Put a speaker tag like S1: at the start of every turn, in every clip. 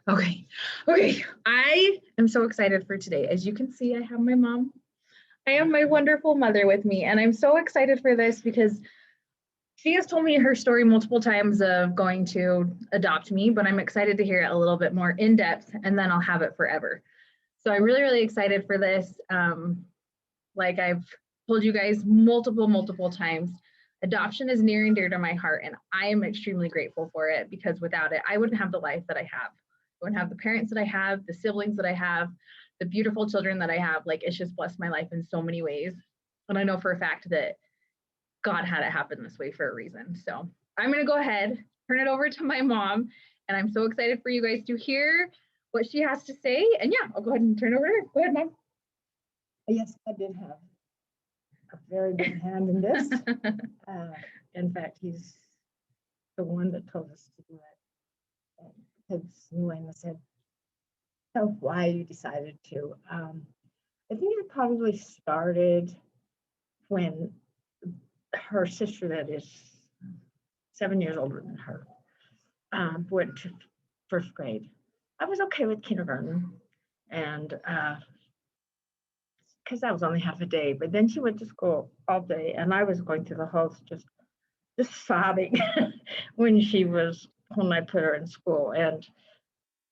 S1: Okay. Okay. I am so excited for today. As you can see, I have my mom. I have my wonderful mother with me, and I'm so excited for this because she has told me her story multiple times of going to adopt me, but I'm excited to hear it a little bit more in depth, and then I'll have it forever. So I'm really, really excited for this. Like I've told you guys multiple times, adoption is near and dear to my heart, and I am extremely grateful for it because without it, I wouldn't have the life that I have. I wouldn't have the parents that I have, the siblings that I have, the beautiful children that I have. Like it's just blessed my life in so many ways. And I know for a fact that God had it happen this way for a reason. So I'm going to go ahead, turn it over to my mom, and I'm so excited for you guys to hear what she has to say. And yeah, I'll go ahead and turn it over to her. Go ahead, mom.
S2: Yes, I did have a very big hand in this. In fact, he's the one that told us to do it. Because Luana said, "Tell why you decided to." I think it probably started when her sister, that is 7 years older than her, went to first grade. I was okay with kindergarten, and because that was only half a day. But then she went to school all day, and I was going through the house just sobbing when I put her in school. And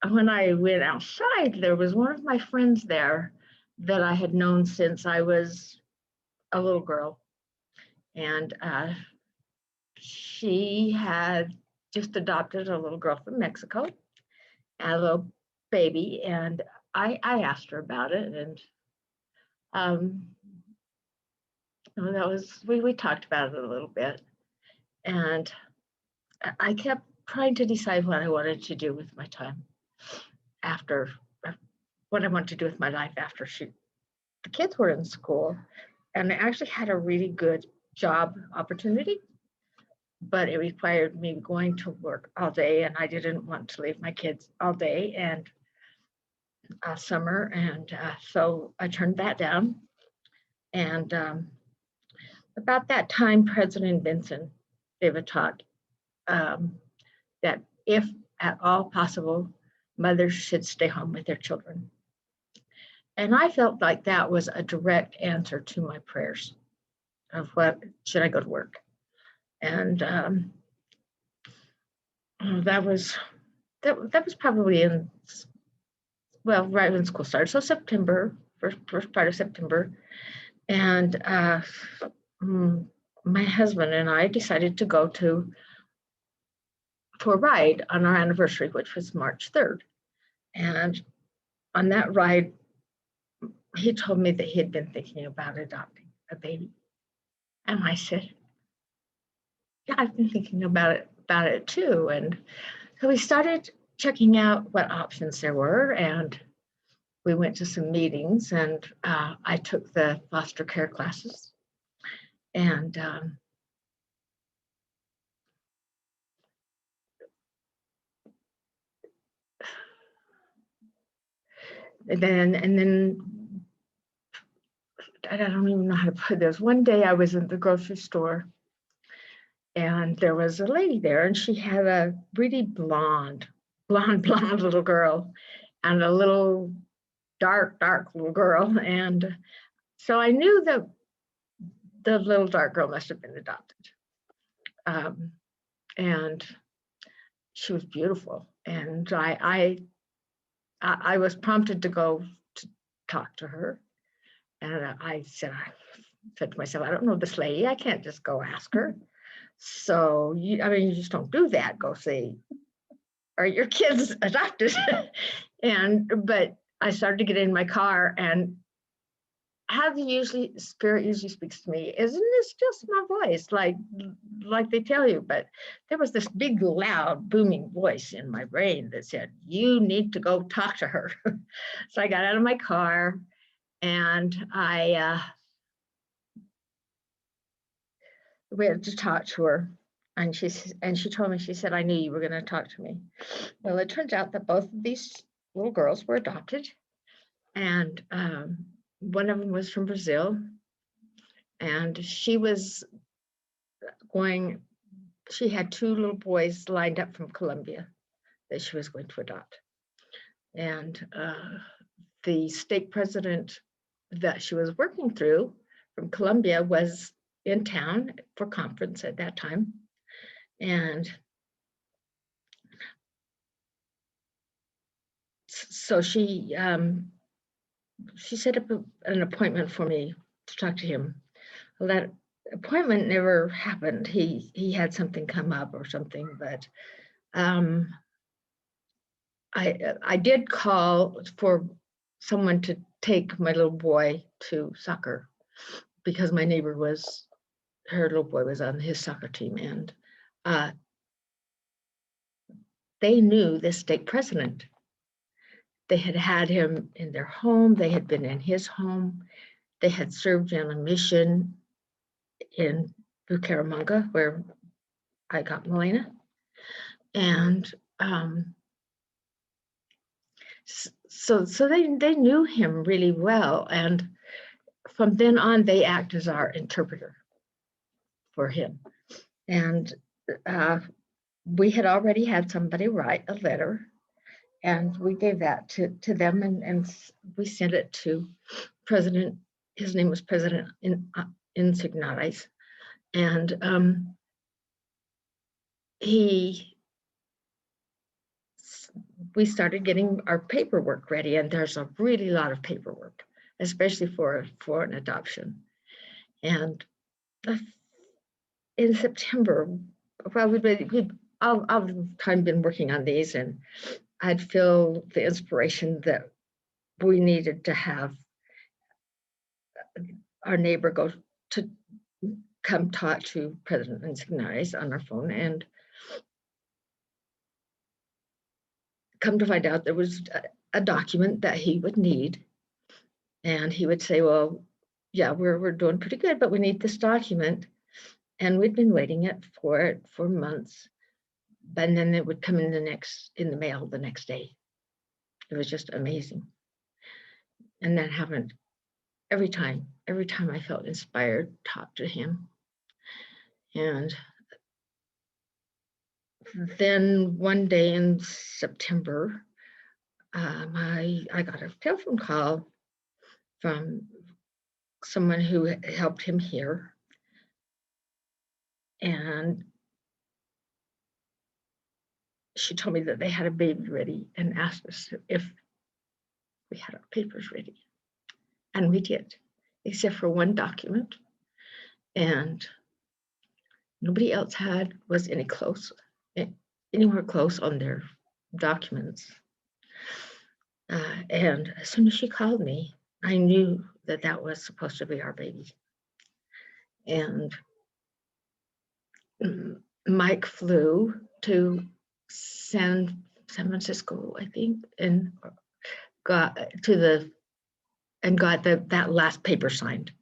S2: when I went outside, there was one of my friends there that I had known since I was a little girl, and she had just adopted a little girl from Mexico, a little baby, and I asked her about it, and um, that was we talked about it a little bit, and I kept trying to decide what I wanted to do with my time after what I wanted to do with my life after the kids were in school, and I actually had a really good job opportunity, but it required me going to work all day, and I didn't want to leave my kids all day and summer, and so I turned that down. And about that time, President Vincent gave a talk um, that if at all possible, mothers should stay home with their children. And I felt like that was a direct answer to my prayers of what should I go to work. And that was probably right when school started, so September, first part of September, and my husband and I decided to go for a ride on our anniversary, which was March 3rd. And on that ride, he told me that he had been thinking about adopting a baby. And I said, yeah, I've been thinking about it too. And so we started checking out what options there were, and we went to some meetings, and I took the foster care classes. And then I don't even know how to put this. One day I was in the grocery store, and there was a lady there, and she had a really blonde little girl, and a little dark little girl. And so I knew that the little dark girl must have been adopted. And she was beautiful. And I was prompted to go to talk to her. And I said to myself, I don't know this lady. I can't just go ask her. So you just don't do that. Go say, are your kids adopted? But I started to get in my car, and how the spirit usually speaks to me isn't this just my voice, like they tell you, but there was this big, loud, booming voice in my brain that said, you need to go talk to her. So I got out of my car, and I went to talk to her. And she told me, she said, I knew you were going to talk to me. Well, it turns out that both of these little girls were adopted. And one of them was from Brazil. And she had two little boys lined up from Colombia that she was going to adopt. And the state president that she was working through from Columbia was in town for conference at that time. And so she set up an appointment for me to talk to him. Well, that appointment never happened. He had something come up or something, but I did call for someone to take my little boy to soccer because my neighbor her little boy was on his soccer team, and they knew the state president. They had had him in their home. They had been in his home. They had served in a mission in Bucaramanga, where I got Milena. And so they knew him really well. And from then on, they act as our interpreter for him. And we had already had somebody write a letter, and we gave that to them, and we sent it to President. His name was President Insignares, and we started getting our paperwork ready, and there's a really lot of paperwork, especially for an adoption. And in September, well, we'd all the time been working on these, and I'd feel the inspiration that we needed to have our neighbor go to come talk to President Insignares on our phone, and come to find out there was a document that he would need. And he would say, well, yeah, we're doing pretty good, but we need this document. And we'd been waiting for it for months. And then it would come in the mail the next day. It was just amazing. And that happened every time I felt inspired, talk to him. And then one day in September, I got a telephone call from someone who helped him here. And she told me that they had a baby ready and asked us if we had our papers ready. And we did, except for one document. And nobody else was anywhere close on their documents. And as soon as she called me, I knew that was supposed to be our baby. And Mike flew to San Francisco, I think, and got that last paper signed.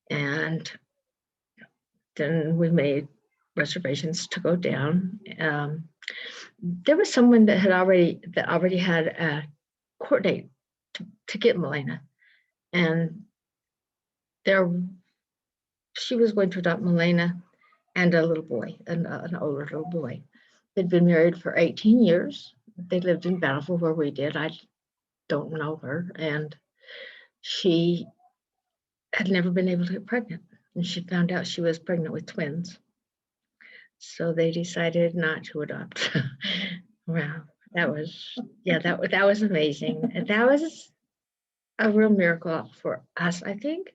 S2: And then we made reservations to go down. There was someone that already had a court date to get Milena, and she was going to adopt Milena and a little boy, an older little boy. They'd been married for 18 years. They lived in Bountiful where we did. I don't know her, and she had never been able to get pregnant, and she found out she was pregnant with twins. So they decided not to adopt. Wow, that was amazing. And that was a real miracle for us, I think.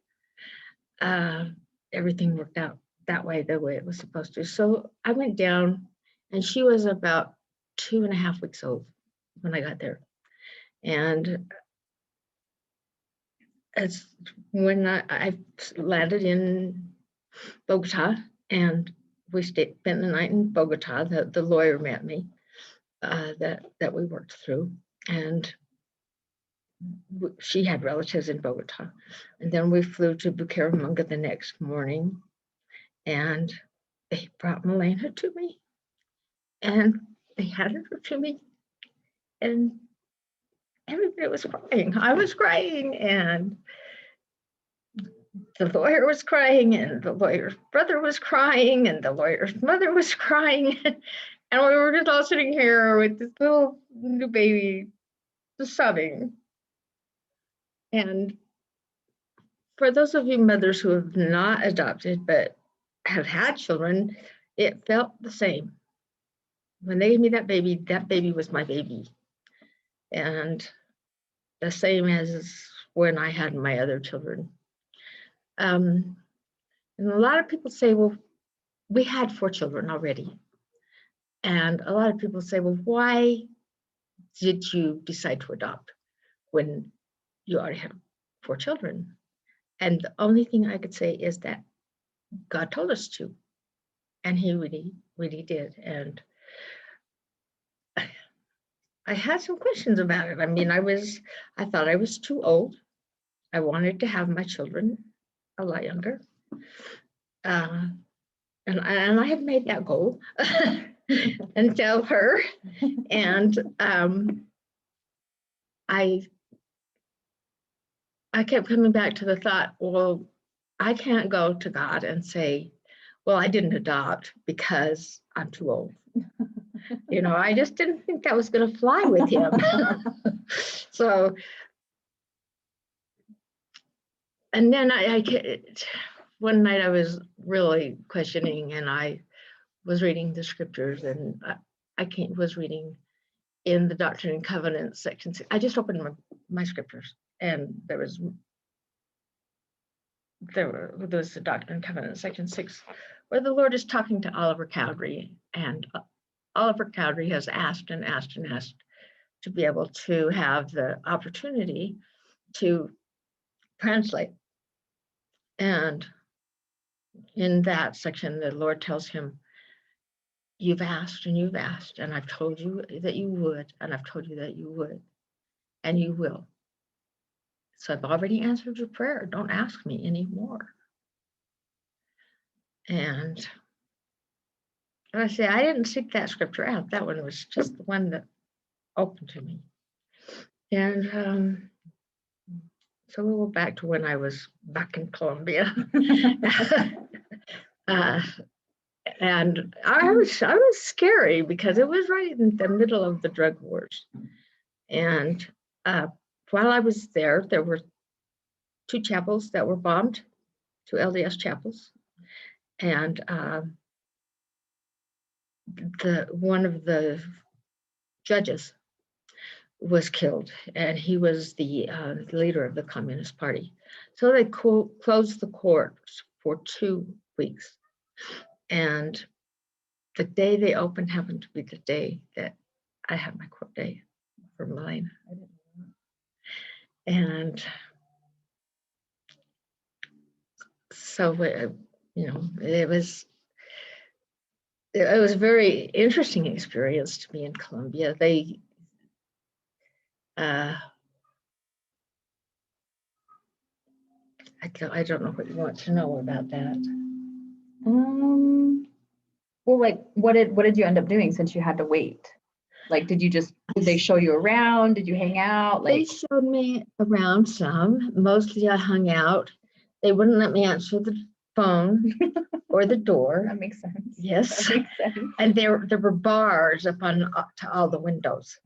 S2: Everything worked out that way, the way it was supposed to. So I went down, and she was about 2.5 weeks old when I got there. And as when I landed in Bogota, and we spent the night in Bogota, the lawyer met me that we worked through, and she had relatives in Bogota. And then we flew to Bucaramanga the next morning, and they brought Milena to me, and they handed her to me, and everybody was crying. I was crying, and the lawyer was crying, and the lawyer's brother was crying, and the lawyer's mother was crying. And we were just all sitting here with this little new baby the sobbing. And for those of you mothers who have not adopted but have had children, it felt the same. When they gave me that baby was my baby. And the same as when I had my other children. And a lot of people say, well, we had 4 children already. And a lot of people say, well, why did you decide to adopt when you already had 4 children? And the only thing I could say is that God told us to. And he really, really did. And I had some questions about it. I mean, I thought I was too old. I wanted to have my children a lot younger. And I had made that goal and tell her. And I kept coming back to the thought, well, I can't go to God and say, well, I didn't adopt because I'm too old. You know, I just didn't think that was going to fly with him. So, and then one night I was really questioning, and I was reading the scriptures, and was reading in the Doctrine and Covenants section. I just opened my scriptures, and there was the Doctrine and Covenants section 6, where the Lord is talking to Oliver Cowdery, and Oliver Cowdery has asked and asked and asked to be able to have the opportunity to translate. And in that section, the Lord tells him, you've asked and you've asked, and I've told you that you would, and I've told you that you would, and you will. So I've already answered your prayer. Don't ask me anymore. And I say, I didn't seek that scripture out. That one was just the one that opened to me. And so we'll go back to when I was back in Colombia. And I was scary because it was right in the middle of the drug wars. And while I was there were 2 chapels that were bombed, 2 LDS chapels. And one of the judges was killed, and he was the leader of the Communist Party. So they closed the courts for 2 weeks. And the day they opened happened to be the day that I had my court day for mine. And so, you know, it was a very interesting experience to be in Colombia. They I don't know what you want to know about that.
S1: Well, like, what did you end up doing since you had to wait? Like, did they show you around? Did you hang out?
S2: They
S1: Like,
S2: showed me around some. Mostly I hung out. They wouldn't let me answer the phone or the door.
S1: that makes sense.
S2: Yes.
S1: That makes sense.
S2: And there were bars up to all the windows.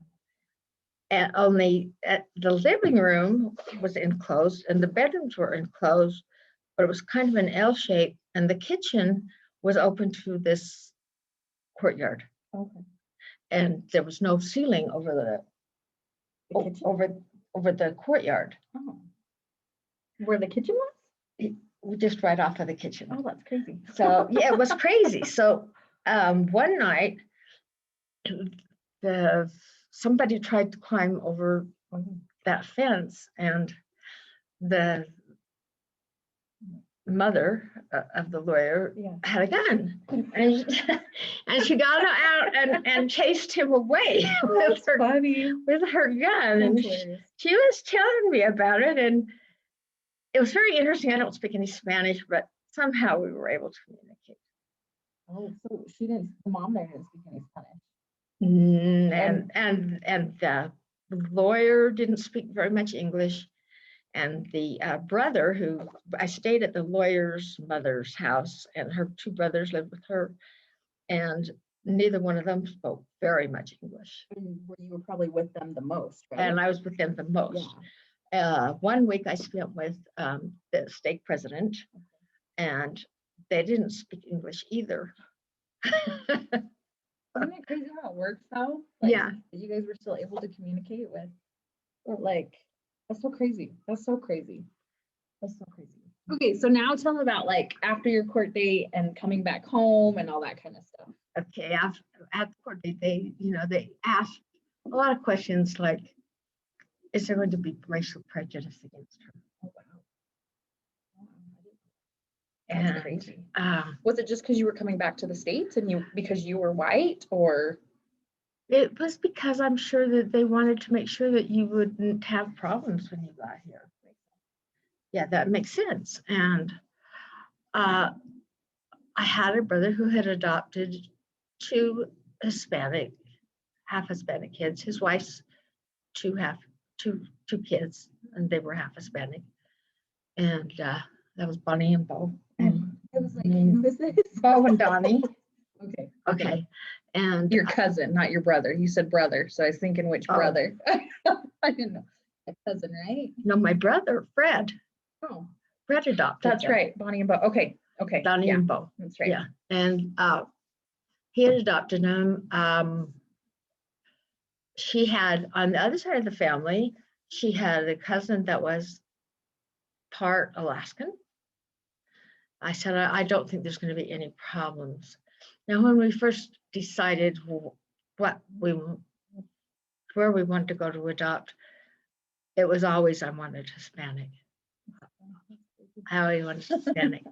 S2: And only the living room was enclosed and the bedrooms were enclosed, but it was kind of an L shape, and the kitchen was open to this courtyard.
S1: Okay.
S2: And there was no ceiling over the courtyard.
S1: Oh. Where the kitchen was?
S2: Just right off of the kitchen.
S1: Oh, that's crazy.
S2: So yeah, it was crazy. So one night, somebody tried to climb over that fence, and the mother of the lawyer had a gun, and she got out and chased him away with her gun. And she was telling me about it, and it was very interesting. I don't speak any Spanish, but somehow we were able to communicate.
S1: Oh, so the mom there didn't speak any Spanish.
S2: And the lawyer didn't speak very much English. And the brother, who I stayed at the lawyer's mother's house, and her 2 brothers lived with her. And neither one of them spoke very much English.
S1: And where you were probably with them the most, right?
S2: And I was with them the most.
S1: Yeah.
S2: 1 week I spent with the stake president, and they didn't speak English either.
S1: Isn't it crazy how it works though? Like,
S2: Yeah.
S1: that you guys were still able to communicate with. Or like, that's so crazy. That's so crazy. That's so crazy. Okay, so now tell me about like after your court date and coming back home and all that kind of stuff.
S2: Okay, after, at the court date, they asked a lot of questions like, is there going to be racial prejudice against her?
S1: Oh wow. That's
S2: And
S1: crazy. Was it just because you were coming back to the States and because you were white, or?
S2: it was because I'm sure that they wanted to make sure that you wouldn't have problems when you got here. Yeah, that makes sense. And I had a brother who had adopted two half Hispanic kids. His wife's two kids, and they were half Hispanic. And that was Bonnie and Bo. And
S1: I was like, who is this?
S2: Bo and Donnie.
S1: Okay.
S2: And
S1: Your cousin, not your brother. You said brother, so I was thinking which brother. I didn't know. A cousin, right?
S2: no, my brother, Fred.
S1: Oh,
S2: Fred adopted
S1: that's
S2: them.
S1: right. Bonnie and Bo. Okay.
S2: Donnie
S1: Yeah,
S2: and Bo.
S1: that's right.
S2: Yeah. And he had adopted them. She had, on the other side of the family, she had a cousin that was part Alaskan. I said, I don't think there's going to be any problems. Now, when we first decided where we wanted to go to adopt, it was always I wanted Hispanic. I always wanted Hispanic.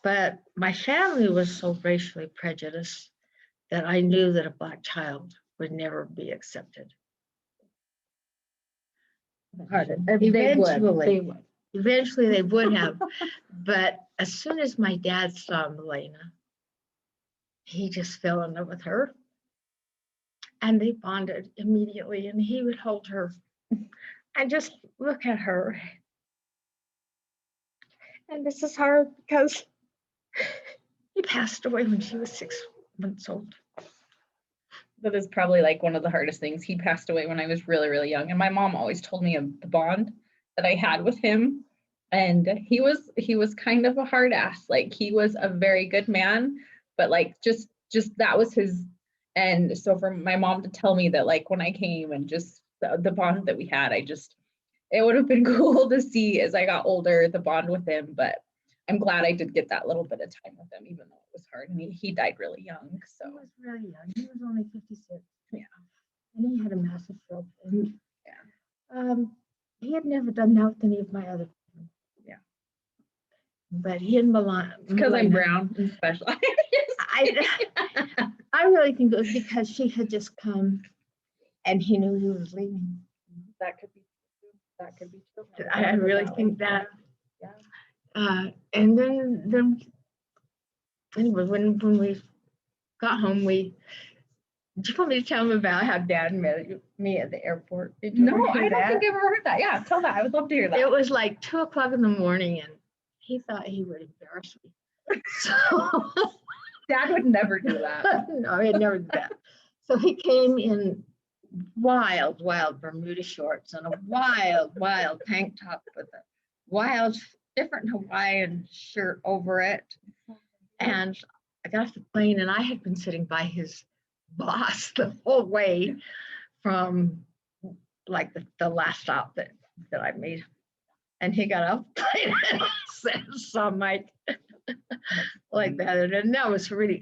S2: But my family was so racially prejudiced that I knew that a Black child would never be accepted. Eventually they would have. But as soon as my dad saw Milena, he just fell in love with her. And they bonded immediately, and he would hold her and just look at her. And this is hard because he passed away when she was 6 months old.
S1: That is probably like one of the hardest things. He passed away when I was really, really young. And my mom always told me of the bond that I had with him. And he was kind of a hard ass. Like, he was a very good man, but like just that was his. And so for my mom to tell me that, like, when I came and just the bond that we had, it would have been cool to see as I got older, the bond with him. But I'm glad I did get that little bit of time with him, even though it was hard. And he died really young. So
S2: he was really young. He was only 56.
S1: Yeah.
S2: And he had a massive stroke. And he had never done that with any of my other children.
S1: Yeah.
S2: But he and Milan.
S1: Because I'm brown and special.
S2: I really think it was because she had just come and he knew he was leaving.
S1: That could be true. That could be true.
S2: I really think that.
S1: Yeah.
S2: And then anyway, when we got home, do you want me to tell him about how Dad met me at the airport?
S1: No, I don't think I've ever heard that. Yeah, tell that. I would love to hear that.
S2: It was like 2:00 in the morning, and he thought he would embarrass me. So
S1: Dad would never do that.
S2: No, he'd never do that. So he came in wild Bermuda shorts and a wild tank top with a wild different Hawaiian shirt over it. And I got off the plane, and I had been sitting by his boss the whole way from like the last stop that I made. And he got off the plane and saw Mike like that. And that was funny.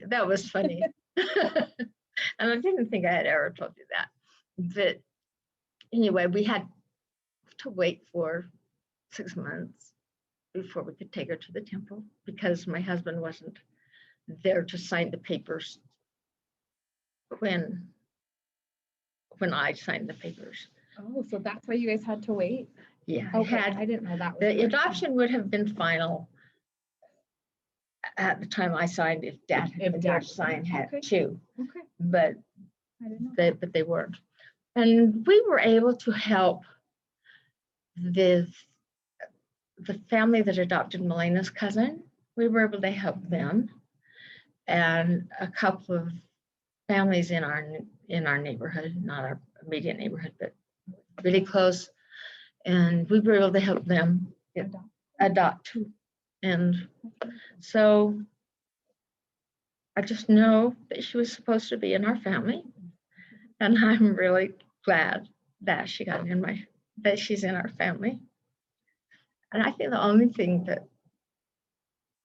S2: And I didn't think I had ever told you that. But anyway, we had to wait for 6 months before we could take her to the temple because my husband wasn't there to sign the papers when I signed the papers.
S1: Oh, so that's why you guys had to wait?
S2: Yeah,
S1: okay. I didn't know that.
S2: The adoption would have been final at the time I signed if Dad had to.
S1: Okay.
S2: But
S1: I didn't know
S2: they weren't. And we were able to help the family that adopted Milena's cousin. We were able to help them. And a couple of families in our neighborhood, not our immediate neighborhood, but really close. And we were able to help them adopt too. And so I just know that she was supposed to be in our family. And I'm really glad that that she's in our family. And I think the only thing that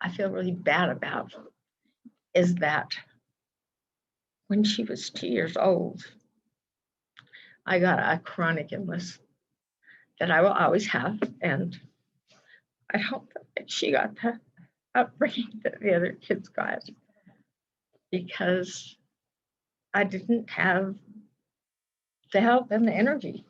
S2: I feel really bad about is that when she was 2 years old, I got a chronic illness that I will always have. And I hope that she got the upbringing that the other kids got, because I didn't have the help and the energy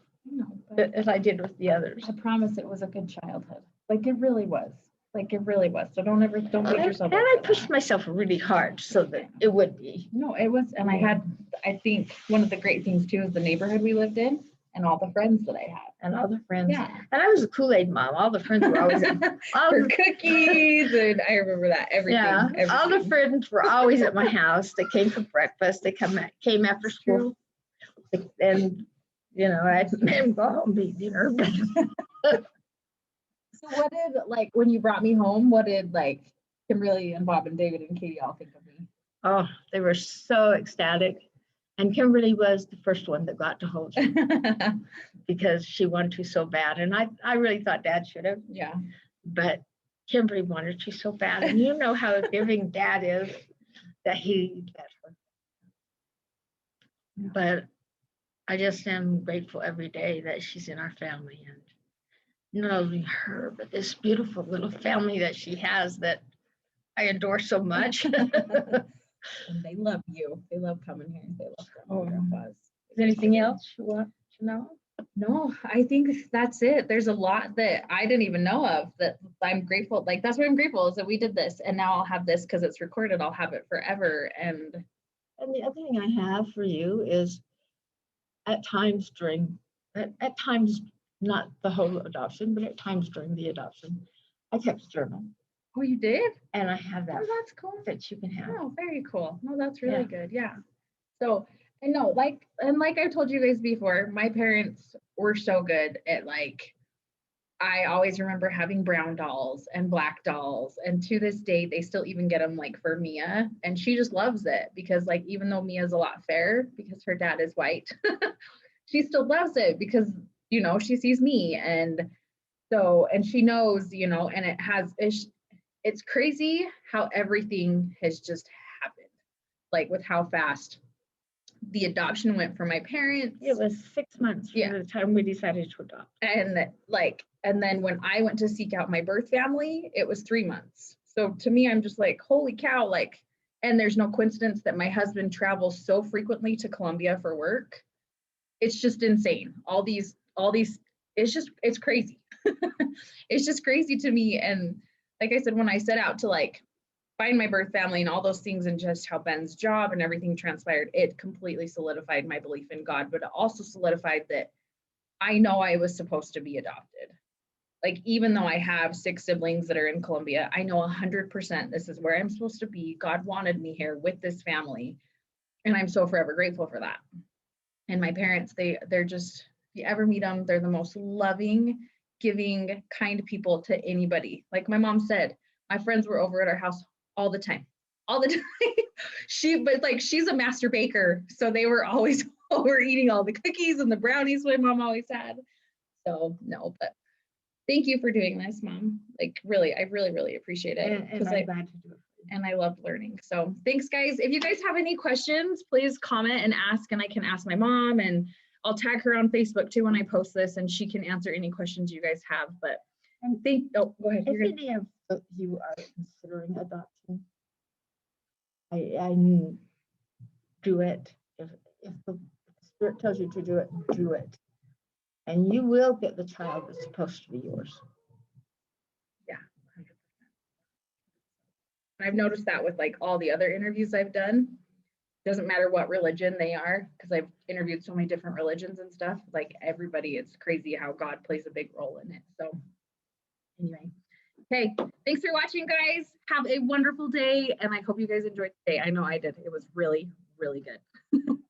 S2: as I did with the others.
S1: I promise it was a good childhood. Like it really was. Like it really was. So don't beat yourself
S2: And
S1: up.
S2: I pushed myself really hard so that it would be.
S1: No, it was. And I think one of the great things too is the neighborhood we lived in and all the friends that I had.
S2: And all the friends.
S1: Yeah.
S2: And I was a Kool-Aid mom. All the friends were always
S1: For cookies, and I remember that. Everything.
S2: Yeah.
S1: Everything.
S2: All the friends were always at my house. They came for breakfast. They came after school. And I made them go home and eat dinner.
S1: So what did, like, when you brought me home, what did, like, Kimberly and Bob and David and Katie all think of me?
S2: Oh, they were so ecstatic. And Kimberly was the first one that got to hold you because she wanted to so bad. And I really thought Dad should have.
S1: Yeah.
S2: But Kimberly wanted to so bad. And you know how giving Dad is, that he let her.
S1: Yeah.
S2: But I just am grateful every day that she's in our family, and not only her, but this beautiful little family that she has that I adore so much.
S1: And they love you. They love coming here. They love
S2: Oh.
S1: grandpas.
S2: Is there anything else you want to know?
S1: No, I think that's it. There's a lot that I didn't even know of that I'm grateful. Like, that's why I'm grateful is that we did this, and now I'll have this because it's recorded. I'll have it forever. And
S2: the other thing I have for you is at times not the whole adoption, but at times during the adoption, I kept a journal.
S1: Oh, you did?
S2: And I have that.
S1: Oh, that's cool.
S2: That you can have.
S1: Oh, very cool. No, that's really good. Yeah. So, and no, like I told you guys before, my parents were so good at, like, I always remember having brown dolls and black dolls. And to this day, they still even get them, like, for Mia. And she just loves it because, like, even though Mia's a lot fairer because her dad is white, she still loves it because, she sees me. And so, and she knows, and it's crazy how everything has just happened, like with how fast the adoption went for my parents.
S2: It was 6 months from the time we decided to adopt.
S1: And then when I went to seek out my birth family, it was 3 months. So to me, I'm just like, holy cow, like, and there's no coincidence that my husband travels so frequently to Colombia for work. It's just insane. All these, it's crazy. It's just crazy to me. And like I said, when I set out to, like, find my birth family and all those things, and just how Ben's job and everything transpired, it completely solidified my belief in God, but it also solidified that I know I was supposed to be adopted. Like, even though I have 6 siblings that are in Colombia, I know 100% this is where I'm supposed to be. God wanted me here with this family. And I'm so forever grateful for that. And my parents, they're just, if you ever meet them, they're the most loving, giving, kind people to anybody. Like my mom said, my friends were over at our house all the time. She's a master baker. So they were always over eating all the cookies and the brownies my mom always had. So no, but thank you for doing this, Mom. Like, really, I really, really appreciate it.
S2: And I'm glad to do it.
S1: And I loved learning. So thanks, guys. If you guys have any questions, please comment and ask, and I can ask my mom, and I'll tag her on Facebook too when I post this, and she can answer any questions you guys have. But go ahead.
S2: If any of you are considering adoption, I do it. If the Spirit tells you to do it, do it. And you will get the child that's supposed to be yours.
S1: Yeah, 100%. I've noticed that with, like, all the other interviews I've done. Doesn't matter what religion they are, because I've interviewed so many different religions and stuff. Like, everybody, it's crazy how God plays a big role in it. So anyway, okay, thanks for watching, guys. Have a wonderful day, and I hope you guys enjoyed today. I know I did. It was really, really good.